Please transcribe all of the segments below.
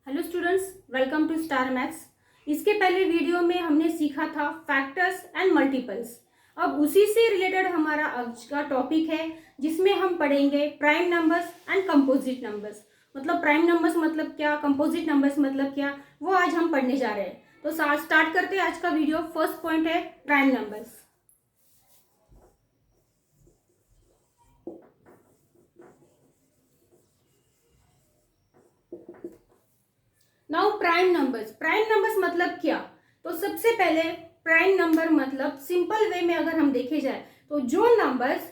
Hello students, welcome to Star Maths. इसके पहले video में हमने सीखा था फैक्टर्स एंड मल्टीपल्स। अब उसी से रिलेटेड हमारा आज का टॉपिक है, जिसमें हम पढ़ेंगे prime numbers and composite numbers. मतलब प्राइम नंबर्स मतलब क्या, कंपोजिट नंबर्स मतलब क्या, वो आज हम पढ़ने जा रहे हैं। तो स्टार्ट करते हैं आज का वीडियो। फर्स्ट पॉइंट है prime numbers. Now prime numbers मतलब क्या? तो सबसे पहले प्राइम नंबर मतलब सिंपल वे में अगर हम देखे जाए तो जो नंबर्स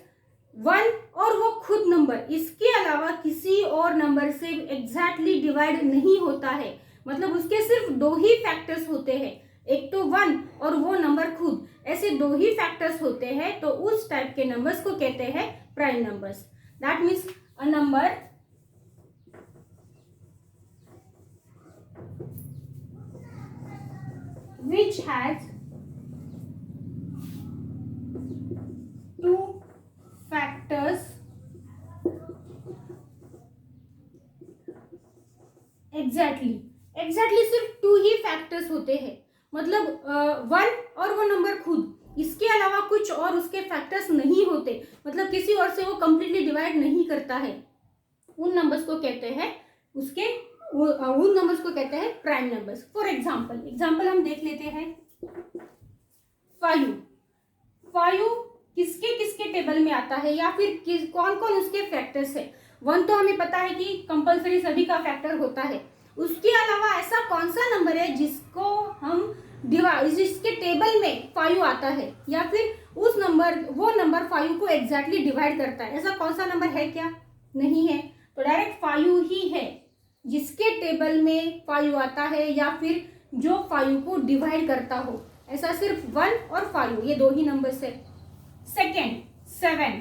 वन और वो खुद नंबर इसके अलावा किसी और नंबर से एग्जैक्टली डिवाइड नहीं होता है, मतलब उसके सिर्फ दो ही फैक्टर्स होते हैं, एक तो वन और वो नंबर खुद, ऐसे दो ही फैक्टर्स होते हैं, तो उस टाइप के नंबर्स को कहते हैं prime numbers. That means a number which has two factors exactly सिर्फ टू ही फैक्टर्स होते हैं, मतलब वन और वो नंबर खुद, इसके अलावा कुछ और उसके फैक्टर्स नहीं होते, मतलब किसी और से वो कंप्लीटली डिवाइड नहीं करता है। उन नंबर्स को कहते हैं उन नंबर्स को कहते हैं प्राइम नंबर्स। फॉर एग्जाम्पल हम देख लेते हैं। 5 किसके किसके टेबल में आता है, या फिर कौन कौन उसके फैक्टर्स है। वन तो हमें पता है कि कंपलसरी सभी का फैक्टर होता है। उसके अलावा ऐसा कौन सा नंबर है जिसको हम जिसके टेबल में 5 आता है, या फिर वो नंबर 5 को एग्जैक्टली डिवाइड करता है। ऐसा कौन सा नंबर है क्या? नहीं है। तो डायरेक्ट 5 ही है जिसके टेबल में 5 आता है, या फिर जो 5 को डिवाइड करता हो। ऐसा सिर्फ 1 और 5, ये दो ही नंबर्स है। सेकेंड 7,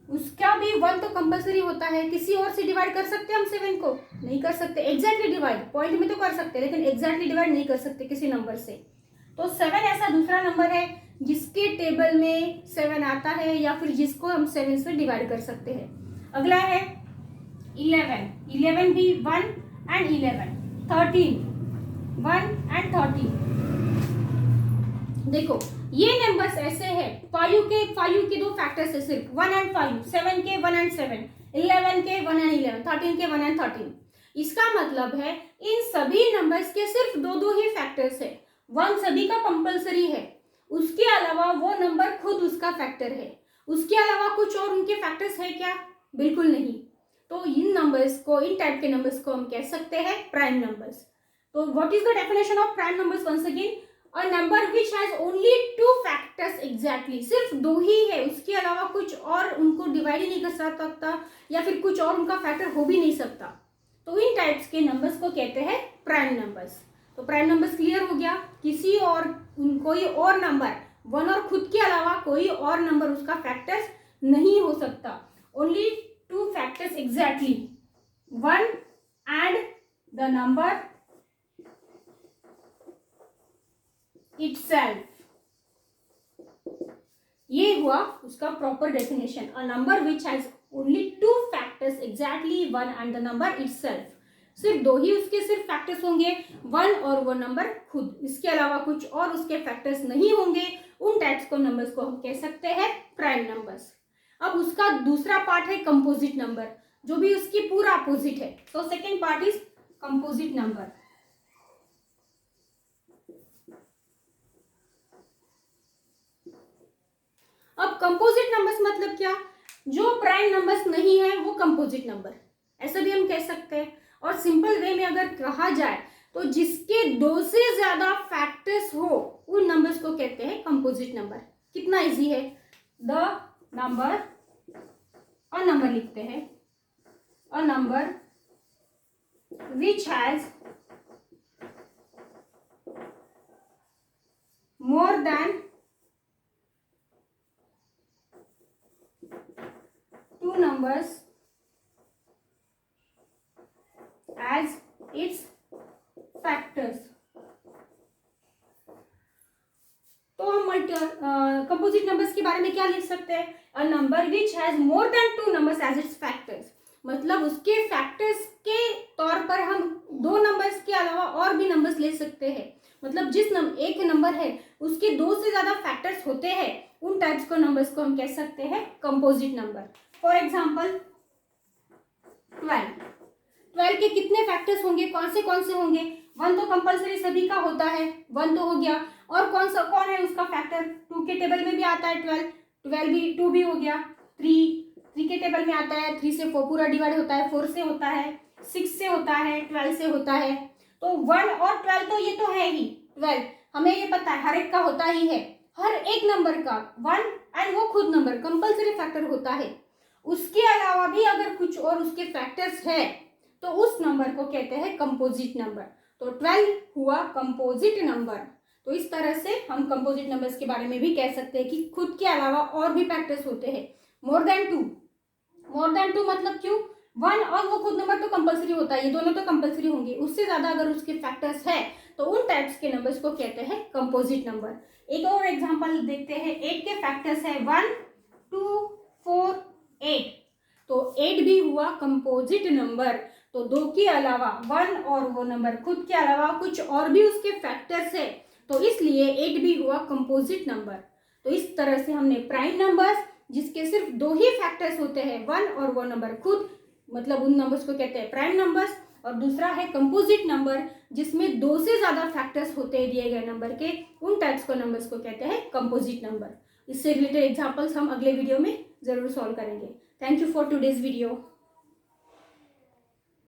उसका भी 1 तो कंपलसरी होता है। किसी और से डिवाइड कर सकते हैं हम 7 को? नहीं कर सकते। एग्जैक्टली डिवाइड पॉइंट में तो कर सकते हैं, लेकिन एग्जैक्टली डिवाइड नहीं कर सकते किसी नंबर से। तो 7 ऐसा दूसरा नंबर है जिसके टेबल में 7 आता है, या फिर जिसको हम 7 से डिवाइड कर सकते हैं। अगला है 11 भी 1 एंड 11। 13 1 एंड 13। देखो ये नंबर्स ऐसे हैं, 5 के दो फैक्टर्स है सिर्फ 1 एंड 5, 7 के 1 एंड 7, 11 के 1 एंड 11, 13 के 1 एंड 13। इसका मतलब है इन सभी नंबर्स के सिर्फ दो ही फैक्टर्स है। 1 सभी का कंपलसरी है, उसके अलावा वो नंबर खुद उसका फैक्टर है। उसके अलावा कुछ और उनके फैक्टर्स है क्या? बिल्कुल नहीं। तो इन टाइप के नंबर्स को हम कह सकते हैं प्राइम नंबर्स। तो what is the definition of prime numbers? Once again, a number which has only two factors exactly, सिर्फ दो ही है, उसके अलावा कुछ और उनको डिवाइड ही नहीं कर सकता, या फिर कुछ और उनका फैक्टर हो भी नहीं सकता। तो इन टाइप्स के नंबर्स को कहते हैं प्राइम नंबर्स। तो प्राइम नंबर्स क्लियर हो गया। कोई और नंबर 1 और खुद के अलावा कोई और नंबर उसका फैक्टर्स नहीं हो सकता। Only two factors exactly, 1 and the number itself। ये हुआ उसका proper definition. A number which has only two factors exactly, 1 and the number itself. सिर्फ दो ही उसके सिर्फ फैक्टर्स होंगे, 1 और वो नंबर खुद, इसके अलावा कुछ और उसके फैक्टर्स नहीं होंगे। उन टाइप्स को नंबर्स को हम कह सकते हैं प्राइम नंबर्स। अब उसका दूसरा पार्ट है कंपोजिट नंबर, जो भी उसकी पूरा अपोजिट है। तो second part is composite number. अब कंपोजिट नंबर्स मतलब क्या? जो प्राइम नंबर्स नहीं है वो कंपोजिट नंबर, ऐसा भी हम कह सकते हैं। और सिंपल वे में अगर कहा जाए तो जिसके 2 से ज्यादा फैक्टर्स हो, उन नंबर्स को कहते हैं कंपोजिट नंबर। कितना इजी है। नंबर लिखते हैं, a number which has more than 2 numbers as its factors। तो हम कंपोजिट नंबर्स के बारे में क्या लिख सकते हैं? A number which has more than 2 numbers as its factors, मतलब उसके फैक्टर्स के तौर पर हम 2 नंबर के अलावा और भी नंबर्स ले सकते हैं। मतलब एक नंबर है उसके 2 से ज्यादा फैक्टर्स होते हैं, उन टाइप्स को नंबर्स को हम कह सकते हैं कंपोजिट नंबर। फॉर एग्जाम्पल 12 के कितने फैक्टर्स होंगे, कौन से होंगे? 1 तो कंपलसरी सभी का होता है, 1 तो हो गया। और कौन है उसका फैक्टर? 2 के टेबल में भी आता है 12 भी, 2 भी हो गया। 3 के टेबल में आता है, 3 से 4 पूरा डिवाइड होता है, 4 से होता है, 6 से होता है, 12 से होता है। तो 1 और 12 तो ये तो है ही, 12 हमें ये पता है हर एक का होता ही है। हर एक नंबर का 1 एंड वो खुद नंबर कंपलसरी फैक्टर होता है। उसके अलावा भी अगर कुछ और उसके फैक्टर्स है तो उस नंबर को कहते हैं कंपोजिट नंबर। तो 12 हुआ कंपोजिट नंबर। तो इस तरह से हम कंपोजिट नंबर्स के बारे में भी कह सकते हैं कि खुद के अलावा और भी फैक्टर्स होते हैं। मोर देन टू मतलब क्यों? 1 और वो खुद नंबर तो कंपलसरी होता है, ये दोनों तो कंपलसरी होंगे। उससे ज्यादा अगर उसके फैक्टर्स है तो उन टाइप्स के नंबर्स को कहते हैं कंपोजिट नंबर। एक और एग्जांपल देखते हैं। 8 के फैक्टर्स है 1 2 4 8। तो 8 भी हुआ कंपोजिट नंबर। तो 2 के अलावा 1 और वो नंबर खुद के अलावा कुछ और भी उसके फैक्टर्स है, तो इसलिए 8 भी हुआ कंपोजिट नंबर। तो इस तरह से हमने प्राइम नंबर्स जिसके सिर्फ 2 ही फैक्टर्स होते हैं, 1 और वो नंबर खुद, मतलब उन नंबर्स को कहते हैं प्राइम नंबर्स। और दूसरा है कंपोजिट नंबर जिसमें 2 से ज्यादा फैक्टर्स होते हैं दिए गए नंबर के, उन टाइप्स को नंबर्स को कहते हैं कंपोजिट नंबर। इससे रिलेटेड एग्जांपल्स हम अगले वीडियो में जरूर सॉल्व करेंगे। Thank you for today's video.